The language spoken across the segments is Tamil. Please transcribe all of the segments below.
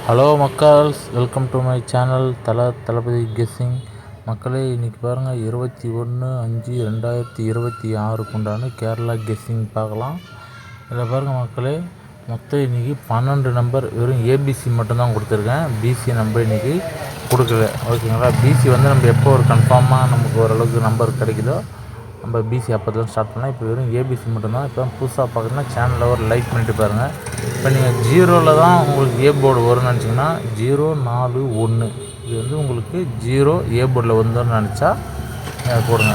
ஹலோ மக்கள்ஸ், welcome to my channel Thalapathy guessing. மக்களே, இன்றைக்கி பாருங்கள் 21/5/2026 உண்டான கேரளா கெஸ்ஸிங் பார்க்கலாம். இதில் பாருங்கள் மக்களே, மொத்தம் இன்றைக்கி 12 நம்பர் வெறும் ஏபிசி மட்டும்தான் கொடுத்துருக்கேன். பிசி நம்பர் இன்றைக்கி கொடுக்கல, ஓகேங்களா. பிசி வந்து நம்ம எப்போ ஒரு கன்ஃபார்மாக நமக்கு ஓரளவுக்கு நம்பர் கிடைக்குதோ நம்ம பிசி அப்போதான் ஸ்டார்ட் பண்ணலாம். இப்போ வெறும் ஏபிசி மட்டும்தான். இப்போ புதுசாக பார்க்குறீங்கன்னா சேனலில் ஒரு லைக் பண்ணிட்டு பாருங்கள். இப்போ நீங்கள் 0ல் தான் உங்களுக்கு ஏ போர்டு வரும்னு நினச்சிங்கன்னா 041 இது வந்து உங்களுக்கு 0 ஏ போர்டில் வந்தோன்னு நினச்சா போடுங்க.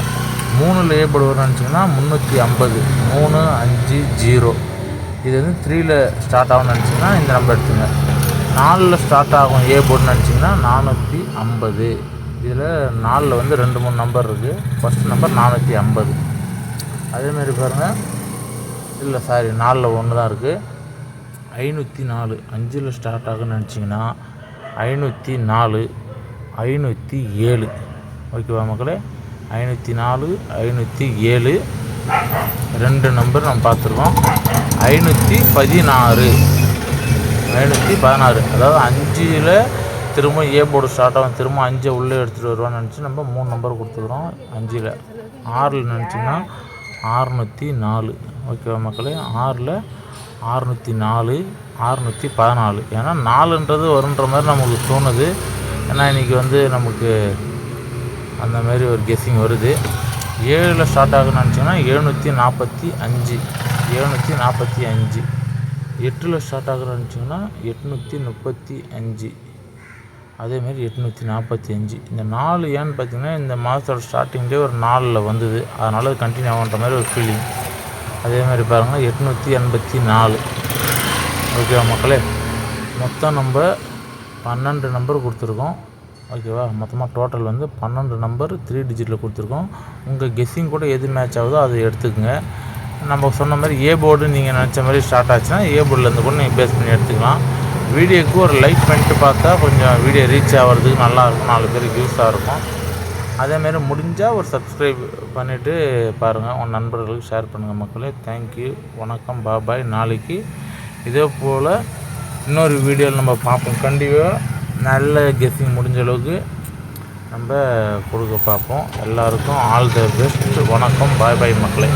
3ல் ஏ போர்டு வரும்னு நினச்சிங்கன்னா 350 350. இது வந்து 3ல் ஸ்டார்ட் ஆகும்னு நினச்சிங்கன்னா இந்த நம்பர் எடுத்துங்க. 4ல் ஸ்டார்ட் ஆகும் ஏ போர்டுன்னு நினச்சிங்கன்னா 450. இதில் 4ல் வந்து 2-3 நம்பர் இருக்குது. First number 450. அதேமாதிரி பாருங்கள், இல்லை சாரி 4ல் 1 தான் இருக்குது. 504 5ல் ஸ்டார்ட் ஆகுன்னு நினச்சிங்கன்னா 504 507. ஓகேவா மக்களே, 504 507 2 நம்பர் நம்ம பார்த்துருக்கோம். 516 அதாவது 5ல் திரும்ப ஏ போர்டு ஸ்டார்ட் ஆகும். திரும்ப 5 உள்ளே எடுத்துகிட்டு வருவான்னு நினச்சி நம்ம 3 நம்பர் கொடுத்துக்குறோம். 5ல் 6ல் நினச்சிங்கன்னா 604. ஓகேவா மக்களே, 6ல் 604 614. ஏன்னா 4ன்றது வருன்ற மாதிரி நமக்கு தோணுது. ஏன்னா இன்றைக்கி வந்து நமக்கு அந்த மாதிரி ஒரு கெஸ்ஸிங் வருது. 7ல் ஸ்டார்ட் ஆகுன்னு நினச்சிங்கன்னா 745 745. 8ல் ஸ்டார்ட் ஆகுன்னு நினச்சிங்கன்னா 835. அதேமாரி 845. இந்த 4 ஏன்னு பார்த்தீங்கன்னா இந்த மாதத்தோட ஸ்டார்டிங்லேயே ஒரு 4ல் வந்தது, அதனால் அது கண்டினியூ ஆகுன்ற மாதிரி ஒரு ஃபீலிங். அதேமாதிரி பாருங்கள் 884. ஓகேவா மக்களே, மொத்தம் நம்ம 12 நம்பர் கொடுத்துருக்கோம். ஓகேவா, மொத்தமாக டோட்டல் வந்து 12 நம்பர் 3 டிஜிட்டில் கொடுத்துருக்கோம். உங்கள் கெஸ்ஸிங் கூட எது மேட்ச் ஆகுதோ அதை எடுத்துக்கோங்க. நம்ம சொன்ன மாதிரி ஏ போர்டு நீங்கள் நினச்ச மாதிரி ஸ்டார்ட் ஆச்சுன்னா ஏ போர்டிலேருந்து கூட நீங்கள் பேஸ் பண்ணி எடுத்துக்கலாம். வீடியோக்கு ஒரு லைக் பண்ணிட்டு பார்த்தா கொஞ்சம் வீடியோ ரீச் ஆகிறதுக்கு நல்லாயிருக்கும், 4 பேருக்கு யூஸாக இருக்கும். அதேமாரி முடிஞ்சால் ஒரு சப்ஸ்கிரைப் பண்ணிவிட்டு பாருங்கள், உங்கள் நண்பர்களுக்கு ஷேர் பண்ணுங்கள் மக்களே. தேங்க்யூ, வணக்கம், பாய். நாளைக்கு இதே போல் இன்னொரு வீடியோவில் நம்ம பார்ப்போம். கண்டிப்பாக நல்ல கெஸ்ஸிங் முடிஞ்ச அளவுக்கு நம்ம கொடுக்க பார்ப்போம். எல்லாருக்கும் ஆல் த பெஸ்ட். வணக்கம், பாய் மக்களே.